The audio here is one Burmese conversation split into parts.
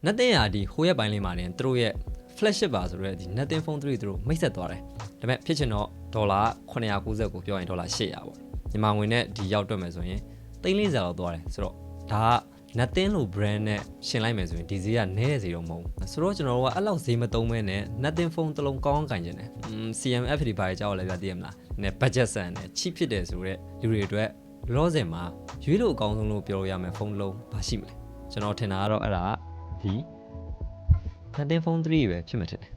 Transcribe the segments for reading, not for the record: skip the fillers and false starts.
nothing ရာဒီဟိုရက်ပိုင်းလေးမှာနေသူတို့ရဲ့ flagship ပါဆိုတော့ဒီ nothing phone 3သူတို့မိတ်ဆက်သွားတယ်ဒါပေမဲ့ဖြစ်ချင်တော့ဒေါ်လာ990ကိုပြောရင်ဒေါ်လာ800ပေါ့မြန်မာငွေနဲ့ဒီရောက်တွက်မယ်ဆိုရင်340လောက်သွားတယ်ဆိုတော့ဒါက nothing လို့ brand နဲ့ရှင်လိုက်မယ်ဆိုရင်ဒီဈေးကနည်းတဲ့ဈေးတော့မဟုတ်ဘူးဆိုတော့ကျွန်တော်တို့ကအဲ့လောက်ဈေးမသုံးမဲနဲ့ nothing phone တစ်လုံးကောင်းကင်ကျင်တယ်CMF ဒီပါးကြောက်လည်းပြသိရမလားနည်း budget ဆန်တယ် cheap ဖြစ်တယ်ဆိုတော့လူတွေအတွက်လောစင်မှာရွေးလို့အကောင်းဆုံးလို့ပြောလို့ရမယ်ဖုန်းတစ်လုံးဘာရှိမလဲကျွန်တော်ထင်တာကတော့အဲ့ဒါဒီ nothing phone 3ပဲဖြစ်မှာထင်တယ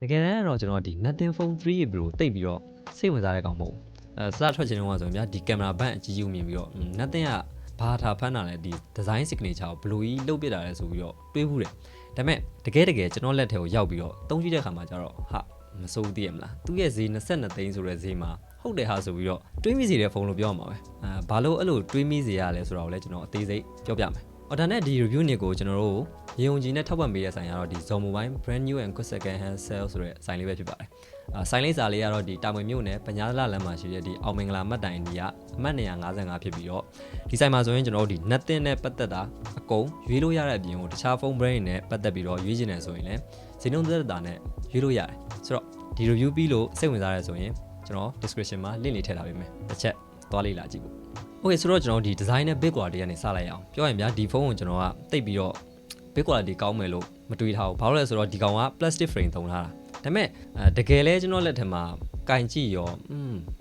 ်တကယ်တမ်းတော့ကျွန်တော်ဒီ nothing phone 3ဘယ်လိုတိတ်ပြီးတော့စိတ်ဝင်စားတဲ့ကောင်မဟုတ်ဘူးစထွက်ချင်တော့ဆိုရင်ဗျာဒီကင်မရာဘန့်အကြီးကြီးမြင်ပြီးတော့ nothing ကဘာထားဖမ်းတာလဲဒီ design signature ကိုဘယ်လိုကြီးလုပ်ပြတာလဲဆိုပြီးတော့တွေးဘူးတယ်ဒါပေမဲ့တကယ်ကျွန်တော်လက်ထဲကိုရောက်ပြီးတော့သုံးကြည့်တဲ့ခါမှာကျတော့ဟာမစိုးဘူးသိရမလားသူ့ရဲ့ဈေး22သိန်းဆိုတဲ့ဈေးမှာဟုတ်တယ်ဟာဆိုပြီးတော့တွေးမိစေတဲ့ဖုန်းလို့ပြောမှာပဲဘာလို့အဲ့လိုတွေးမိစေရလဲဆိုတာကိုလည်းကျွန်တော်အသေးစိတ်ပြောပြမယ်ဒါနဲ့ဒီ review နေကိုကျွန်တော်တို့ရေုံကြီးနဲ့ထောက်ပံ့ပေးတဲ့ဆိုင်ကတော့ဒီ Zomo Mobile Brand New and Good Second Hand Sale ဆိုတဲ့ဆိုင်လေးပဲဖြစ်ပါတယ်ဆိုင်လေးစာလေးကတော့ဒီတာမွေမြို့နယ်ပညာသလလမ်းမှာရှိတဲ့ဒီအောင်မင်္ဂလာမှတ်တိုင်ဒီကအမှတ်155ဖြစ်ပြီးတော့ဒီဆိုင်မှာဆိုရင်ကျွန်တော်တို့ဒီ nothing နဲ့ပတ်သက်တာအကုန်ရွေးလို့ရတဲ့အပြင်ကိုတခြား phone brand တွေနဲ့ပတ်သက်ပြီးတော့ရွေးချင်တယ်ဆိုရင်လည်းဈေးနှုန်းသက်သာနဲ့ရွေးလို့ရတယ်ဆိုတော့ဒီ review ပြီးလို့စိတ်ဝင်စားရဲဆိုရင်ကျွန်တော် description မှာ link လေးထည့်ထားပေးမယ်တစ်ချက်သွားလေးလာကြည့်ဖို့Okay ဆိုတော့ကျွန်တော်ဒီ design နဲ့ big quality ကနေစလိုက်ရအောင်ပြောရင်ဗျာဒီဖုန်းကိုကျွန်တော်ကတိတ်ပြီးတော့ big quality ကောင်းမယ်လို့မတွေးထားဘူးဘာလို့လဲဆိုတော့ဒီကောင်က plastic frame သုံးထားတာဒါပေမဲ့တကယ်လဲကျွန်တော်လက်ထက်မှာကင်ကြည့်ရော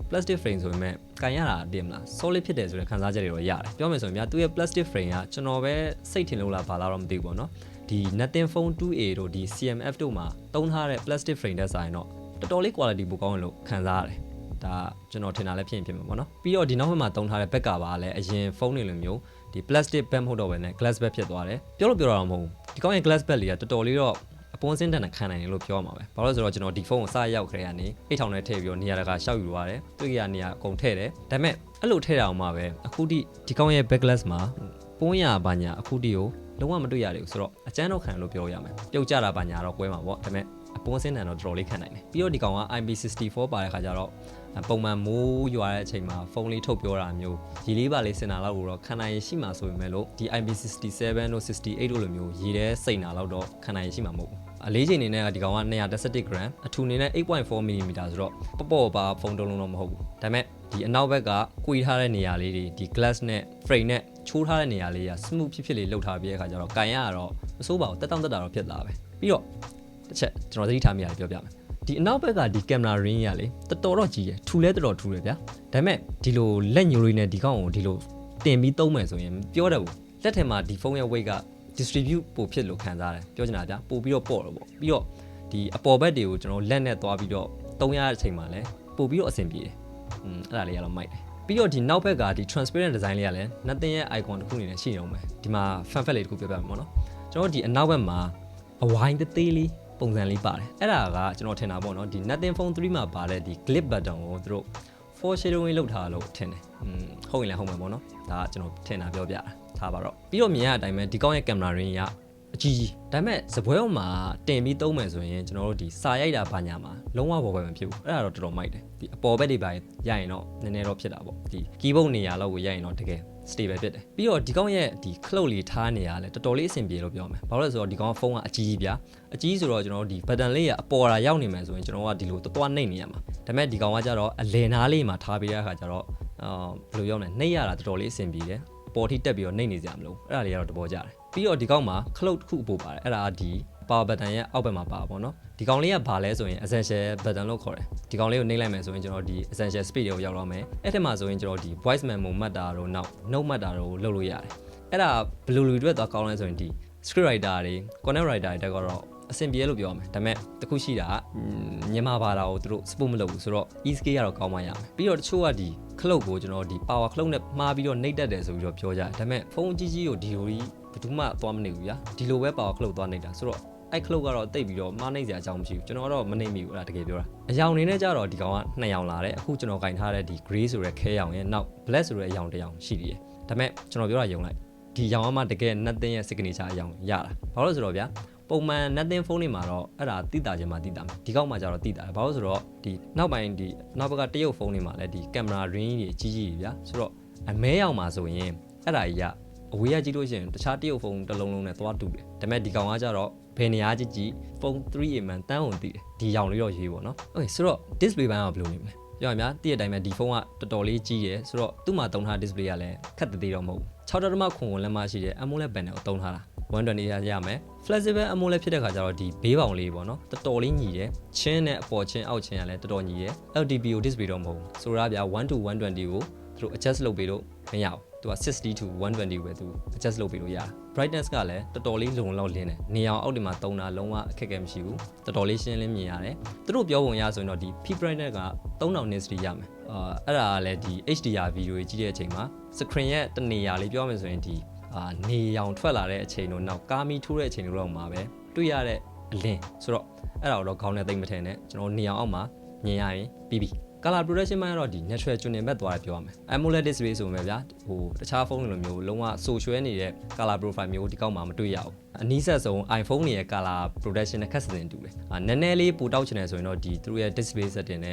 plastic frame ဆိုပေမဲ့ကင်ရတာတည်မလား solid ဖြစ်တယ်ဆိုတဲ့ခံစားချက်တွေတော့ရတယ်ပြောမယ်ဆိုရင်ဗျာသူ့ရဲ့ plastic frame ကကျွန်တော်ပဲစိတ်ထင်လို့လားဘာလားတော့မသိဘူးပေါ့နော်ဒီ nothing phone 2A တို့ဒီ CMF တို့မှာသုံးထားတဲ့ plastic frame တဲ့ဆိုင်တော့တော်တော်လေး quality ပိုကောင်းတယ်လို့ခံစားရတယ်ဒါကျွန်တော်ထင်တာလည်းဖြစ်မှာပေါ့နော်ပြီးတော့ဒီနောက်ဘက်မှာတုံးထားတဲ့ဘက်ကပါလည်းအရင်ဖုန်းတွေလိုမျိုးဒီ plastic bag မဟုတ်တော့ဘဲနဲ့ glass bag ဖြစ်သွားတယ်ပြောလို့တော့မဟုတ်ဘူးဒီကောင်းရဲ့ glass bag လေးကတော်တော်လေးတော့အပွန်းစင်းတန်ခံနိုင်တယ်လို့ပြောရမှာပဲဘာလို့လဲဆိုတော့ကျွန်တော်ဒီဖုန်းကိုစရောက်ခရဲကနေအိတ်ထောင်နဲ့ထည့်ပြီးတော့နေရာတကာရှောက်ယူသွားတယ်တွေ့ရနေရာအကုန်ထည့်တယ်ဒါပေမဲ့အဲ့လိုထည့်တာအောင်မှပဲအခုဒီကောင်းရဲ့ bag glass မှာပုံရပါညာအခုဒီကိုလုံးဝမတွေ့ရသေးဘူးဆိုတော့အကျန်းတော့ခံလို့ပြောရမယ်ပြုတ်ကြတာပါညာတော့ကွဲမှာပေါ့ဒါပေမဲ့အပွန်းစင်းတန်တော့တော်တော်လေးခံနိုင်တယ်ပြီးတော့ဒီကောင်က IP64 ပါတဲ့ခါကျတော့ပုံမှန်မိုးရွာတဲ့အချိန်မှာဖုန်းလေးထုတ်ပြောတာမျိုးရေလေးပါလေးစင်တာလောက်ကိုတော့ခံနိုင်ရရှိမှာဆိုပေမဲ့လို့ဒီ IP67 တို့68တို့လိုမျိုးရေထဲစိန်တာလောက်တော့ခံနိုင်ရရှိမှာမဟုတ်ဘူးအလေးချိန်နေနဲ့ဒီကောင်က111 gram အထူနေနဲ့ 8.4 mm ဆိုတော့ပေါ့ပါဖုန်းတုံးလုံးတော့မဟုတ်ဘူးဒါပေမဲ့ဒီအနောက်ဘက်ကကွေထားတဲ့နေရာလေးတွေဒီ glass နဲ့ frame နဲ့ချိုးထားတဲ့နေရာလေးက smooth ဖြစ်လေးလှုပ်ထားပြီးတဲ့အခါကျတော့ကန်ရတော့မစိုးပါဘူးတက်တာတော့ဖြစ်လာပဲပြီးတော့တစ်ချက်ကျွန်တော်သတိထားမိရတယ်ပြောပြမယ်ဒီအနောက်ဘက်ကဒီကင်မရာ ring ရလေတော်တော်ကြီးရယ်ထူလဲတော်ထူတယ်ဗျာဒါပေမဲ့ဒီလိုလက်ညိုလေးနဲ့ဒီကောင်ကိုဒီလိုတင်ပြီးသုံးမယ်ဆိုရင်ပြောတတ်ဘူးလက်ထဲမှာဒီဖုန်းရဲ့ weight က distribute ပိုဖြစ်လို့ခံစားရတယ်ပြောချင်တာဗျာပို့ပြီးတော့ပေါ့တော့ပေါ့ပြီးတော့ဒီအပေါ်ဘက်တွေကိုကျွန်တော်လက်နဲ့သွားပြီးတော့သုံးရတဲ့အချိန်မှာလဲပို့ပြီးတော့အဆင်ပြေတယ်အဲ့ဒါလေးကတော့မိုက်တယ်ပြီးတော့ဒီနောက်ဘက်ကဒီ transparent design လေးကလည်း nothing ရဲ့ icon တစ်ခုအနေနဲ့ရှိနေအောင်ပဲဒီမှာ fan fact လေးတစ်ခုပြောပြမယ်ပေါ့နော်ကျွန်တော်ဒီအနောက်ဘက်မှာအဝိုင်းသေးလေးပုံစံလေးပါတယ်အဲ့ဒါကကျွန်တော်ထင်တာပေါ့နော်ဒီ nothing phone 3မှာပါတဲ့ဒီ clip button ကိုသူတို့ foreshadowing လုပ်ထားလို့ထင်တယ်ဟုတ်ရင်လည်းဟုတ်မှာပေါ့နော်ဒါကကျွန်တော်ထင်တာပြောပြတာထားပါတော့ပြီးတော့မြင်ရတဲ့အတိုင်းပဲဒီကောင်းရဲ့ camera ring ကအကြီးကြီးဒါပေမဲ့စပွဲပေါ်မှာတင်ပြီးသုံးမယ်ဆိုရင်ကျွန်တော်တို့ဒီစာရိုက်တာဘာညာမှာလုံးဝပေါ်ပဲမဖြစ်ဘူးအဲ့ဒါတော့တော်တော်မိုက်တယ်ဒီအပေါ်ဘက်တွေပါရရင်တော့နည်းနည်းတော့ဖြစ်တာပေါ့ဒီ keyboard နေရာလောက်ကိုရရင်တော့တကယ် stable ဖြစ်တယ်ပြီးတော့ဒီကောင်ရဲ့ဒီ cloud လေးထားနေရလဲတော်တော်လေးအဆင်ပြေလို့ပြောမယ်ဘာလို့လဲဆိုတော့ဒီကောင်ကဖုန်းကအကြီးကြီးဗျာအကြီးဆိုတော့ကျွန်တော်တို့ဒီ button လေးကအပေါ်တာရောက်နေမယ်ဆိုရင်ကျွန်တော်ကဒီလိုသွားနှိပ်နေရမှာဒါပေမဲ့ဒီကောင်ကကြတော့အလယ်နားလေးမှာထားပေးတဲ့အခါကျတော့ဘယ်လိုရောက်လဲနှိပ်ရတာတော်တော်လေးအဆင်ပြေတယ်အပေါ်ထိတက်ပြီးတော့နှိပ်နေကြမလို့အဲ့ဒါလေးကတော့တဘောကြတယ်ပြီးတော့ဒီကောင်မှာ cloud တစ်ခုအပေါ်ပါတယ်အဲ့ဒါဒီ power button ရဲ့အောက်ဘက်မှာပါပါပေါ့နော်ဒီကောင်လေးကဘာလဲဆိုရင် essential button လို့ခေါ်တယ်ဒီကောင်လေးကိုနှိပ်လိုက်မယ်ဆိုရင်ကျွန်တော်ဒီ essential speed တွေကိုရောက်တော့မယ်အဲ့ထက်မှာဆိုရင်ကျွန်တော်ဒီ voice memo မှတ်တာတို့နောက် note မှတ်တာတို့လုပ်လို့ရတယ်အဲ့ဒါဘယ်လိုလူတွေသွားကောင်းလဲဆိုရင်ဒီ script writer တွေ content writer တွေတက်ကတော့အဆင်ပြေလို့ပြောရမယ်ဒါပေမဲ့တခုရှိတာမြန်မာဘာသာကိုသူတို့ support မလုပ်ဘူးဆိုတော့ e-scale ကတော့ကောင်းမှရမယ်ပြီးတော့တချို့ကဒီ cloud ကိုကျွန်တော်ဒီ power cloud နဲ့မှားပြီးတော့နှိပ်တတ်တယ်ဆိုပြီးတော့ပြောကြတယ်ဒါပေမဲ့ဖုန်းအကြီးကြီးကိုဒီလိုကြီးဘယ်သူမှသွားမနေဘူးဗျာဒီလိုပဲ power cloud သွားနှိပ်တာဆိုတော့ အဲ့ခလုတ်ကတော့တိတ်ပြီးတော့မှားနိုင်စရာအကြောင်းမရှိဘူးကျွန်တော်ကတော့မနှိမ့်မိဘူးအဲ့ဒါတကယ်ပြောတာအယောင်နေနဲ့ကြတော့ဒီကောင်က2ယောင်လာတယ်အခုကျွန်တော်ကင်ထားတဲ့ဒီ gray ဆိုတဲ့ခဲရောင်ရဲ့နောက် black ဆိုတဲ့အယောင်တစ်ယောင်ရှိသေးတယ်ဒါပေမဲ့ကျွန်တော်ပြောတာယုံလိုက်ဒီရောင်ကမှတကယ် nothing ရဲ့ signature အယောင်ရတာဘာလို့ဆိုတော့ဗျာပုံမှန် nothing phone တွေမှာတော့အဲ့ဒါတိတာခြင်းမှာတိတာမယ်ဒီကောက်မှာကျတော့တိတာတယ်ဘာလို့ဆိုတော့ဒီနောက်ပိုင်းဒီနောက်ဘက်ကတရုတ်ဖုန်းတွေမှာလည်းဒီ camera ring တွေကြီးကြီးဗျာဆိုတော့အမဲရောင်မှာဆိုရင်အဲ့ဒါကြီးကအဝေးကကြည့်လို့ရှိရင်တခြားတရုတ်ဖုန်းတစ်လုံးလုံးနဲ့သွားတူတယ်ဒါပေမဲ့ဒီကောင်ကကျတော့ဘယ်နေရာကြည့်ဖုန်း 3A မှန်တန်းဝင်တည်တယ်ဒီရောင်လေးတော့ရေးပေါ့နော်โอเคဆိုတော့ display ဘိုင်းကဘယ်လိုနေမလဲပြောရမှာတည့်တဲ့အတိုင်းပဲဒီဖုန်းကတော်တော်လေးကြီးတယ်ဆိုတော့သူ့မှာတုံးထား display ကလည်းခက်သေးတော့မဟုတ်ဘူး6.9 လက်မရှိတဲ့ AMOLED panel ကိုတုံးထားတာ120 ရမယ် flexible AMOLED ဖြစ်တဲ့ခါကျတော့ဒီဘေးပေါင်လေးပေါ့နော်တော်တော်လေးညီတယ်ချင်းနဲ့အပေါ်ချင်းအောက်ချင်းကလည်းတော်တော်ညီတယ် LTPO display တော့မဟုတ်ဘူးဆိုတော့ဗျာ1 to 120ကိုသူတို့ adjust လုပ်ပေးလို့မရဘူးသူက60 to 120ကိုပဲသူ adjust လုပ်ပေးလို့ရတယ် brightness ကလည်းတော်တော်လေးလုံလောက်လင်းတယ်နေအောင်အောက်ဒီမှာတုံးတာလုံးဝအခက်အခဲမရှိဘူးတော်တော်လေးရှင်းလင်းမြင်ရတယ်သူတို့ပြောပုံရဆိုရင်တော့ဒီ peak brightness က3000 nits ရမယ်အဲ့ဒါကလည်းဒီ HDR video ကြီးကြည့်တဲ့အချိန်မှာ screen ရဲ့တနေရာလေးပြောမယ်ဆိုရင်ဒီနေရောင်ထွက်လာတဲ့အချိန်တို့နောက်ကာမီထိုးတဲ့အချိန်တို့တော့မှာပဲတွေ့ရတဲ့အလင်းဆိုတော့အဲ့ဒါတော့ခေါင်းနဲ့သိမ့်မထင်နဲ့ကျွန်တော်နေရောင်အောက်မှာမြင်ရရင်ပြီးပြီ color production မှာတော့ဒီ natural ကျွန်းနေမဲ့သွားတယ်ပြောရမယ် AMOLED display ဆိုမယ်ဗျာဟိုတခြားဖုန်းတွေလိုမျိုးလုံးဝဆိုရွှဲနေတဲ့ color profile မျိုးဒီကောက်မှာမတွေ့ရဘူးအနည်းဆက်ဆုံး iPhone တွေရဲ့ color production နဲ့ခက်စင်တူတယ်နည်းနည်းလေးပိုတောက်ချင်တယ်ဆိုရင်တော့ဒီသူတို့ရဲ့ display setting တွေက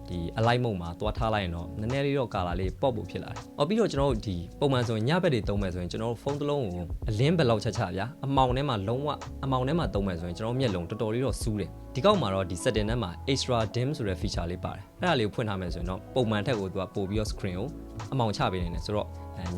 ဒီ align mode မှာသွားထားလိုက်ရင်တော့နည်းနည်းလေးတော့ color လေးပေါ့ဖို့ဖြစ်လာတယ်။ပြီးတော့ကျွန်တော်တို့ဒီပုံမှန်ဆိုရင်ညဘက်တွေသုံးမယ်ဆိုရင်ကျွန်တော်တို့ဖုန်းတစ်လုံးကိုအလင်းဘယ်လောက်ချက်ချဗျာအမောင်ထဲမှာလုံးဝအမောင်ထဲမှာသုံးမယ်ဆိုရင်ကျွန်တော်မျက်လုံးတော်တော်လေးတော့စူးတယ်။ဒီကောက်မှာတော့ဒီ setting ထဲမှာ extra dim ဆိုတဲ့ feature လေးပါတယ်။အဲ့ဒါလေးကိုဖွင့်ထားမယ်ဆိုရင်တော့ပုံမှန်ထက်ကိုသူကပို့ပြီးတော့ screen ကိုအမောင်ချပေးနေတယ်ဆိုတော့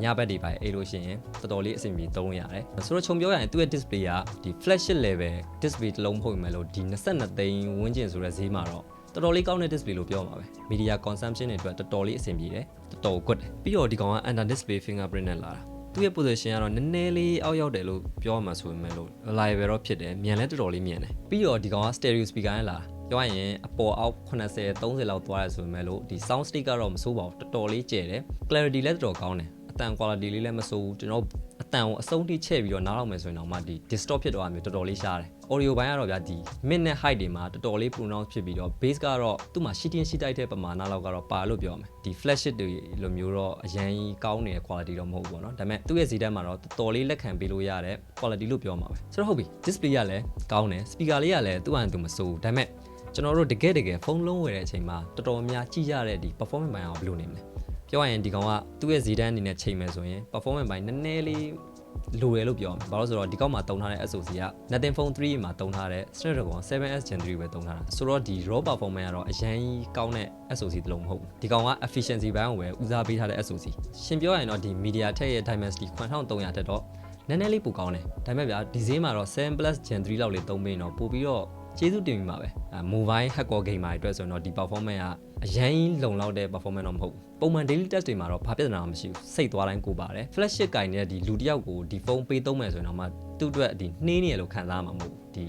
ညဘက်တွေပါအဲ့လို့ရှိရင်တော်တော်လေးအဆင်ပြေသုံးရတယ်ဆိုတော့ခြုံပြောရရင်သူ့ရဲ့ display ကဒီ flagship level display တစ်လုံးဖို့မယ်လို့ဒီ22သိန်းဝန်းကျင်ဆိုတဲ့ဈေးမှာတော့တော်တော်လေးကောင်းတဲ့ display လို့ပြောမှာပဲ media consumption တွေအတွက်တော်တော်လေးအဆင်ပြေတယ်တော်တော် good တယ်ပြီးတော့ဒီကောင်က under display fingerprint နဲ့လာတာသူ့ရဲ့ position ကတော့နည်းနည်းလေးအောက်ရောက်တယ်လို့ပြောမှာဆိုပေမဲ့လို့ reliable တော့ဖြစ်တယ်မြန်လဲတော်တော်လေးမြန်တယ်ပြီးတော့ဒီကောင်က stereo speaker နဲ့လာပြောရရင်အပေါ်အောက်80 30လောက်သွားရဆိုပေမဲ့လို့ဒီ sound state ကတော့မဆိုးပါဘူးတော်တော်လေးကျယ်တယ် clarity လည်းတော်တော်ကောင်းတယ်အတန် quality လေးလည်းမဆိုးဘူးကျွန်တော်အတန်ကိုအဆုံးထိချဲ့ပြီးတော့နားလောက်မယ်ဆိုရင်တော့မှဒီ distort ဖြစ်သွားတာမျိုးတော်တော်လေးရှားတယ် audio ဘိုင်းကတော့ဗျာဒီ mid နဲ့ height တွေမှာတော်တော်လေး pronounce ဖြစ်ပြီးတော့ bass ကတော့သူ့မှာရှိတင်းရှိတိုက်တဲ့ပမာဏလောက်ကတော့ပါလို့ပြောမယ်ဒီ flagship တွေလိုမျိုးတော့အရင်ကောင်းနေတဲ့ quality တော့မဟုတ်ဘူးပေါ့နော်ဒါပေမဲ့သူ့ရဲ့ဈေးတန်းမှာတော့တော်တော်လေးလက်ခံပေးလို့ရတဲ့ quality လို့ပြောမှာပဲဆိုတော့ဟုတ်ပြီ display ကလည်းကောင်းတယ် speaker လေးကလည်းသူ့အတူမဆိုးဘူးဒါပေမဲ့ကျွန်တော်တို့တကယ်ဖုန်းလုံးဝယ်တဲ့အချိန်မှာတော်တော်များကြည့်ရတဲ့ဒီ performance ဘိုင်းအောင်ဘယ်လိုနေမလဲပြောရရင်ဒီကောင်ကသူ့ရဲ့ဈေးတန်းအနေနဲ့ချိန်မယ်ဆိုရင် performance ဘိုင်းနည်းနည်းလေးလိုတယ်လို့ပြောမှာဘာလို့ဆိုတော့ဒီကောင်မှာတုံထားတဲ့ SoC က Nothing Phone 3မှာတုံထားတဲ့ Snapdragon 7S Gen 3ပဲတုံထားတာဆိုတော့ဒီ raw performance ကတော့အရင်ကောင်းတဲ့ SoC တစ်လုံးမဟုတ်ဘူးဒီကောင်က efficiency ဘိုင်းကိုပဲဦးစားပေးထားတဲ့ SoC ရှင်ပြောရရင်တော့ဒီ MediaTek ရဲ့ Dimensity 9300တက်တော့နည်းနည်းလေးပိုကောင်းတယ်ဒါပေမဲ့ဗျာဒီဈေးမှာတော့ 7+ Gen 3လောက်လေးသုံးပေးတော့ပို့ပြီးတော့ကျေးဇူးတင်ပြီမှာပဲmobile hardcore gamer တွေအတွက်ဆိုရင်တော့ဒီ performance ကအရင်လုံလောက်တဲ့ performance တော့မဟုတ်ဘူးပုံမှန် daily test တွေမှာတော့ဘာပြဿနာမှမရှိဘူးစိတ်သွားတိုင်းကိုပါတယ် flagship ကင်နေတဲ့ဒီလူတစ်ယောက်ကိုဒီဖုန်းပေးသုံးမယ်ဆိုရင်တော့မှသူ့အတွက်ဒီနှင်းနေရလို့ခံစားမှာမဟုတ်ဘူးဒီ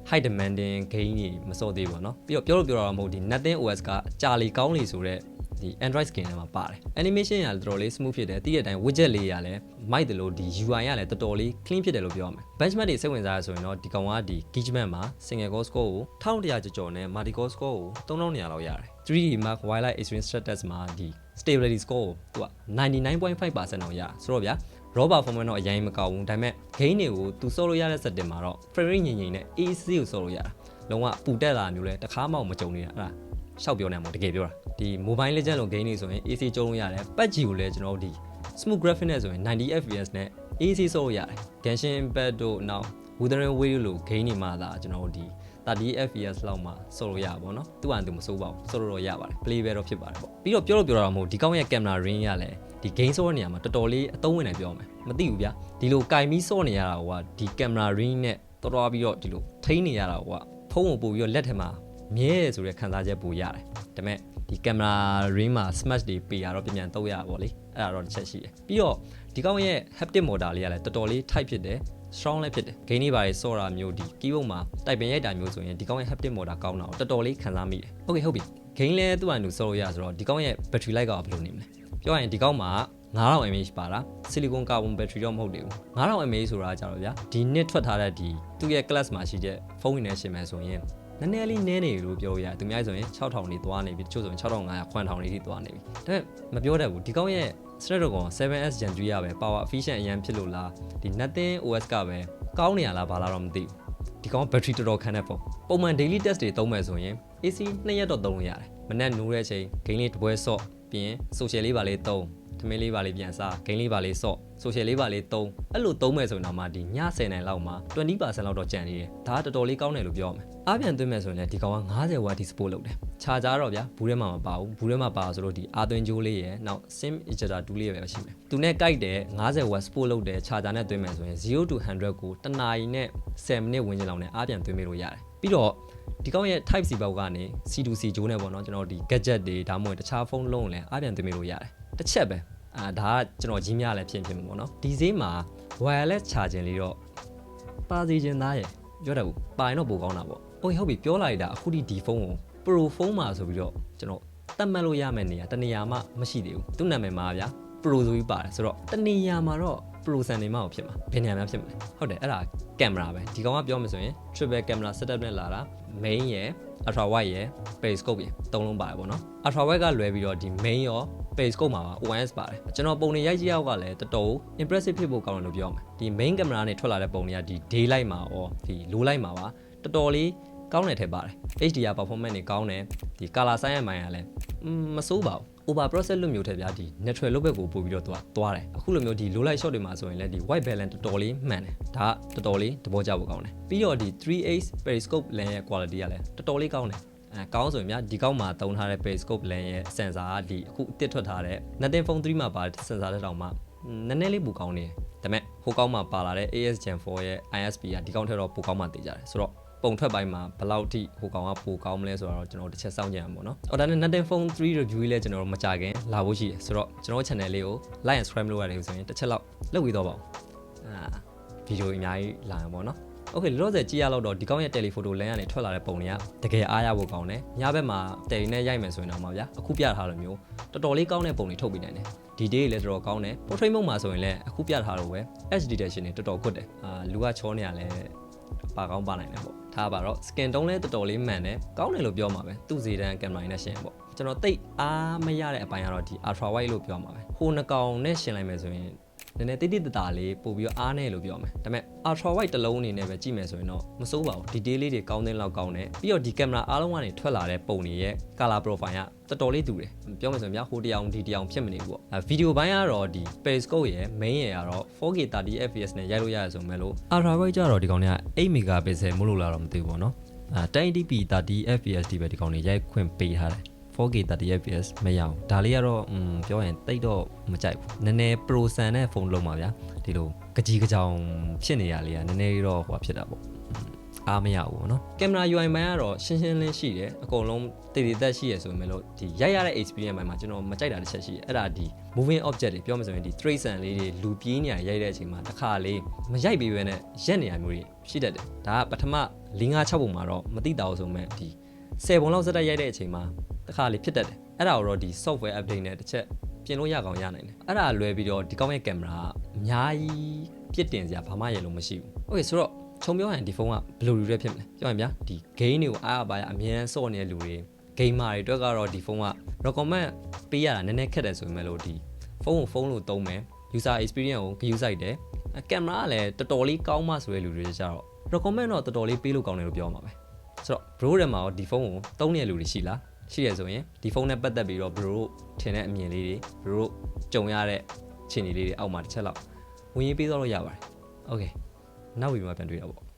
high demanding game တွေမစော့သေးဘူးပေါ့နော်ပြီးတော့ပြောတော့မဟုတ်ဒီ Nothing OS ကကြာလီကောင်းလီဆိုတဲ့ဒီ Android skin ထဲမှာပါတယ် animation ကလည်းတော်တော်လေး smooth ဖြစ်တယ်တည့်တဲ့အတိုင်း widget လေးကလည်းမိုက်တယ်လို့ဒီ UI ကလည်းတော်တော်လေး clean ဖြစ်တယ်လို့ပြောရမယ် benchmark တွေစိတ်ဝင်စားရဆိုရင်တော့ဒီကောင်ကဒီ Geekbench မှာ single core score ကို1100ကျော်နဲ့ multi core score ကို3200လောက်ရတယ် 3D Mark Wildlife Experience Stress Test မှာဒီ stability score ကိုသူက 99.5% လောက်ရဆိုတော့ဗျာ raw performance တော့အရင်မကောင်းဘူးဒါပေမဲ့ game တွေကိုသူစောလို့ရတဲ့ setting မှာတော့ frame rate ငြိမ်နဲ့ AC ကိုစောလို့ရတာလုံးဝပူတက်လာမျိုးလဲတခါမှမကြုံနေတာအဲ့ဒါရှောက်ပြောနေမှာတကယ်ပြောတာဒီ mobile legend လို game တွေဆိုရင် AC ကျုံလို့ရတယ် PUBG ကိုလည်းကျွန်တော်တို့ဒီ smooth graphic နဲ့ဆိုရင်90 fps နဲ့ AC စောလို့ရတယ် Genshin Impact တို့နောက် Wuthering Waves လို game တွေမှာသာကျွန်တော်တို့ဒီ30 fps လောက်မှာစောလို့ရပါဘောเนาะသူ့အန်သူမစိုးပါဘူးစောလို့ရပါတယ် play ပဲတော့ဖြစ်ပါတယ်ပေါ့ပြီးတော့ပြောတာမဟုတ်ဒီကောင်းရဲ့ camera ring ရလဲဒီ game စောတဲ့နေရာမှာတော်တော်လေးအသုံးဝင်တယ်ပြောမယ်မသိဘူးဗျာဒီလိုကင်ပြီးစောနေရတာကဒီ camera ring နဲ့တော်ပြီးတော့ဒီလိုထိန်းနေရတာကဖုန်းကိုပို့ပြီးတော့လက်ထဲမှာမြဲဆိုတဲ့ခံစားချက်ပိုရတယ်ဒါပေမဲ့ဒီ camera ring မှာ smash တွေပေးရတော့ပြန်တော့ရပါဗောလေအဲ့ဒါတော့တစ်ချက်ရှိတယ်ပြီးတော့ဒီကောင်ရဲ့ haptic motor လေးကလည်းတော်တော်လေး tight ဖြစ်တယ် strong လည်းဖြစ်တယ် gain တွေပါလေစောတာမျိုးဒီ keyboard မှာတိုက်ပင်ရိုက်တာမျိုးဆိုရင်ဒီကောင်ရဲ့ haptic motor ကောင်းတာကိုတော်တော်လေးခံစားမိတယ်ဟုတ်ပြီ gain လည်းသူ့အတူစောလို့ရဆိုတော့ဒီကောင်ရဲ့ battery life ကဘယ်လိုနေမလဲပြောရရင်ဒီကောင်မှာ 9000 mAh ပါတာ silicon carbon battery တော့မဟုတ်သေးဘူး9000 mAh ဆိုတာကြတော့ဗျာဒီနှစ်ထွက်ထားတဲ့ဒီသူ့ရဲ့ class မှာရှိတဲ့ဖုန်းနဲ့ရှင်မယ်ဆိုရင်နည်းနည်းလေးနည်းနေလို့ပြောရသူများဆိုရင်6000နေသွားနေပြီတချို့ဆိုရင်6500 9000နေထိသွားနေပြီဒါပေမဲ့မပြောတတ်ဘူးဒီကောင်းရဲ့ Snapdragon 7S Gen 3ရပဲ power efficient အရင်ဖြစ်လို့လားဒီ Nothing OS ကပဲကောင်းနေရလားဘာလားတော့မသိဘူးဒီကောင်း battery တော်တော်ခံတဲ့ဖုန်းပုံမှန် daily test တွေသုံးမယ်ဆိုရင် AC 2ရက်တော့သုံးလို့ရတယ်မနေ့နိုးတဲ့အချိန် game လေးတစ်ပွဲဆော့ပြီးရင် social လေးပါလေးသုံးထမင်းလေးပါလေးပြန်စား game လေးပါလေးဆော့ social လေးပါလေးသုံးအဲ့လိုသုံးမယ်ဆိုရင်တော့မှဒီည10နိုင်လောက်မှာ 20% လောက်တော့ကျန်နေတယ်ဒါကတော်တော်လေးကောင်းတယ်လို့ပြောရမယ်အားပြန်သွင်းမယ်ဆိုရင်လည်းဒီကောင်က90 watt ထိ support လုပ်တယ်ချာဂျာတော့ဗျာဘူးထဲမှာမပါဘူးဘူးထဲမှာပါဆိုလို့ဒီအာသွင်းကြိုးလေးရယ်နောက် sim ejector 2လေးရယ်ပဲရှိမယ်သူနဲ့ကိုက်တယ်90 watt support လုပ်တယ်ချာဂျာနဲ့သွင်းမယ်ဆိုရင်0 to 100ကိုတနာရီနဲ့10မိနစ်ဝန်းကျင်လောက်နဲ့အားပြန်သွင်းပေးလို့ရတယ်ပြီးတော့ဒီကောင်ရဲ့ type C ဘောက်ကနေ C2C ဂျိုးနဲ့ပေါ့နော်ကျွန်တော်ဒီ gadget တွေဒါမှမဟုတ်တခြားဖုန်းလုံးလည်းအားပြန်သွင်းပေးလို့ရတယ်တစ်ချက်ပဲဒါကကျွန်တော်ကြီးများလည်းဖြစ်မှာပေါ့နော်ဒီဈေးမှာ wireless charging လေးတော့ပါစီခြင်းသားရယ်ပြောတတ်ဘူးပါရင်တော့ပိုကောင်းတာပေါ့ဟုတ်ပြီပြောလိုက်တာအခုဒီဖုန်းကို Pro ဖုန်းမှာဆိုပြီးတော့ကျွန်တော်တတ်မှတ်လို့ရမယ့်နေရာတနေရာမှမရှိသေးဘူးသူ့နာမည်မှာဗျာ Pro ဆိုပြီးပါတယ်ဆိုတော့တနေရာမှာတော့ Pro ဆန်နေမှကိုဖြစ်မှာဘယ်နေရာမှာဖြစ်မလဲဟုတ်တယ်အဲ့ဒါကင်မရာပဲဒီကောင်ကပြောမယ်ဆိုရင် triple camera setup နဲ့လာတာ main ရယ် ultra wide ရယ် periscope ရယ်သုံးလုံးပါတယ်ပေါ့နော် ultra wide ကလွယ်ပြီးတော့ဒီ main ရော periscope မှာပါ OIS ပါတယ်ကျွန်တော်ပုံတွေရိုက်ကြည့်ရောက်ကလည်းတော်တော် impressive ဖြစ်ဖို့ကောင်းတယ်လို့ပြောမှာဒီ main camera နဲ့ထွက်လာတဲ့ပုံတွေကဒီ daylight မှာရောဒီ low light မှာပါတော်တော်လေးကောင်းတယ်ထည့်ပါတယ် HDR performance တွေကောင်းတယ်ဒီ color science မိုင်းကလည်းမစိုးပါဘူး over process လို့မျိုးထည့်ဗျာဒီ natural လုပ်ဘက်ကိုပို့ပြီးတော့သွားတယ်အခုလိုမျိုးဒီ low light shot တွေမှာဆိုရင်လည်းဒီ white balance တော်တော်လေးမှန်တယ်ဒါကတော်တော်လေးသဘောကျဖို့ကောင်းတယ်ပြီးတော့ဒီ 3x periscope lens ရဲ့ quality ကလည်းတော်တော်လေးကောင်းတယ်ကောင်းဆိုရင်ဗျာဒီကောက်မှာတုံးထားတဲ့ periscope lens ရဲ့ sensor ကဒီအခုအစ်ထွက်ထားတဲ့ Nothing Phone 3မှာပါတဲ့ sensor တဲ့တောင်မှနည်းနည်းလေးပိုကောင်းနေတယ်ဒါပေမဲ့ဟိုကောက်မှာပါလာတဲ့ AS Gen 4ရဲ့ ISP ကဒီကောက်ထက်တော့ပိုကောင်းမှသိကြတယ်ဆိုတော့ပုံထွက်ပိုင်းမှာဘယ်လောက်ထိဟိုကောင်ကပိုကောင်းမလဲဆိုတော့ကျွန်တော်တစ်ချက်စောင့်ကြရမှာပေါ့နော်။အော်ဒါနဲ့ Nothing Phone 3 review လေးကျွန်တော်တို့မကြခင်လာဖို့ရှိတယ်ဆိုတော့ကျွန်တော် channel လေးကို like and subscribe လုပ်ရတယ်ဆိုရင်တစ်ချက်လောက်လုပ်ပြီးတော့ပါဦး။ဗီဒီယိုအများကြီးလာမှာပေါ့နော်။ Okay လောလောဆယ်ကြည့်ရတော့ဒီကောင်ရဲ့ telephoto lens ကနေထွက်လာတဲ့ပုံတွေကတကယ်အားရဖို့ကောင်းတယ်။ညဘက်မှာတယ်ရီနဲ့ရိုက်မယ်ဆိုရင်တော့မှာဗျာအခုပြထားလို့မျိုးတော်တော်လေးကောင်းတဲ့ပုံတွေထုတ်ပြီးနိုင်တယ်။ detail တွေလည်းတော်တော်ကောင်းတယ်။ portrait mode မှာဆိုရင်လည်းအခုပြထားလို့ပဲ HD detection တွေတော်တော် good တယ်။လူကချောနေရလဲပါကောင်းပါနိုင်တယ်ပေါ့ထားပါတော့ skin tone လဲတော်တော်လေးမှန်တယ်ကောင်းတယ်လို့ပြောမှာပဲသူ့ဈေးတန်းကင်မရာနဲ့ရှင်ပေါ့ကျွန်တော်တိတ်အားမရတဲ့အပိုင်းကတော့ဒီ ultra wide လို့ပြောမှာပဲဟိုနှကောင်နဲ့ရှင်လိုက်မယ်ဆိုရင်နည်းနည်းတိတိတတာလေးပို့ပြီးတော့အားနေလို့ပြောမယ်ဒါပေမဲ့ ultra wide တစ်လုံးအနေနဲ့ပဲကြည့်မယ်ဆိုရင်တော့မစိုးပါဘူး detail လေးတွေကောင်းတဲ့လောက်ကောင်းတယ်ပြီးတော့ဒီကင်မရာအားလုံးကနေထွက်လာတဲ့ပုံတွေရဲ့ color profile ကတော်တော်လေးတူတယ်ပြောမယ်ဆိုရင်များဟိုတရောင်ဒီတရောင်ဖြစ်မနေဘူးပေါ့ဗီဒီယိုပိုင်းကတော့ဒီ periscope ရဲ့ main ရဲ့ကတော့ 4K 30 fps နဲ့ရိုက်လို့ရတယ်ဆိုမဲ့လို့ ultra wide ကျတော့ဒီကောင်တွေက8 megapixel မို့လို့လာတော့မသိဘူးပေါ့နော်1080p 30 fps ဒီပဲဒီကောင်တွေရိုက်ခွင့်ပေးထားတယ်4K 30 fps မရအောင်ဒါလေးကတော့ပြောရင်တိတ်တော့မကြိုက်ဘူးနည်းနည်း pro ဆန်တဲ့ဖုန်းလုံးပါဗျာဒီလိုကကြောင်ဖြစ်နေရလေးကနည်းနည်းတော့ဟိုဖြစ်တာပေါ့အားမရဘူးเนาะကင်မရာ UI ပိုင်းကတော့ရှင်းရှင်းလင်းရှိတယ်အကုန်လုံးတည်တည်သက်ရှိရဆိုပေမဲ့လို့ဒီရိုက်ရတဲ့ experience ပိုင်းမှာကျွန်တော်မကြိုက်တာတစ်ချက်ရှိတယ်အဲ့ဒါဒီ moving object တွေပြောမှဆိုရင်ဒီ trace and လေးတွေလူပြေးနေရရိုက်တဲ့အချိန်မှာတစ်ခါလေးမရိုက်ပေးဘဲနဲ့ရက်နေရမျိုးတွေရှိတတ်တယ်ဒါကပထမ4-5-6ပုံမှာတော့မသိတာအောင်ဆိုမဲ့ဒီ10ပုံလောက်စက်တက်ရိုက်တဲ့အချိန်မှာတစ်ခါလေးဖြစ်တတ်တယ်အဲ့ဒါတော့ဒီ software update နဲ့တစ်ချက်ပြင်လို့ရကောင်းရနိုင်တယ်အဲ့ဒါလွယ်ပြီးတော့ဒီကောင်းရဲ့ကင်မရာအများကြီးပြစ်တင်စရာဘာမှရလို့မရှိဘူး okay ဆိုတော့ခြုံပြောရင်ဒီဖုန်းကဘယ်လိုယူရဖြစ်မလဲပြောရင်ဗျာဒီ game တွေကိုအားပါရအမြဲစော့နေတဲ့လူတွေ gamer တွေအတွက်ကတော့ဒီဖုန်းက recommend ပေးရတာနည်းနည်းခက်တယ်ဆိုပေမဲ့လို့ဒီဖုန်းကိုဖုန်းလို့သုံးမယ် user experience ကို view ဆိုင်တယ်ကင်မရာကလည်းတော်တော်လေးကောင်းမှဆိုတဲ့လူတွေကြတော့ recommend တော့တော်တော်လေးပေးလို့ကောင်းတယ်လို့ပြောမှာပဲဆိုတော့ bro ထဲမှာရောဒီဖုန်းကိုသုံးနေတဲ့လူတွေရှိလားရှိရဆိုရင်ဒီဖုန်းနဲ့ပတ်သက်ပြီးတော့ bro ထင်တဲ့အမြင်လေးတွေ bro ကြုံရတဲ့အခြေအနေလေးတွေအောက်မှာတစ်ချက်လောက်ဝင်ရေးပေးတော့လို့ရပါတယ် okay နောက်ဗီဒီယိုမှာပြန်တွေ့တာပေါ့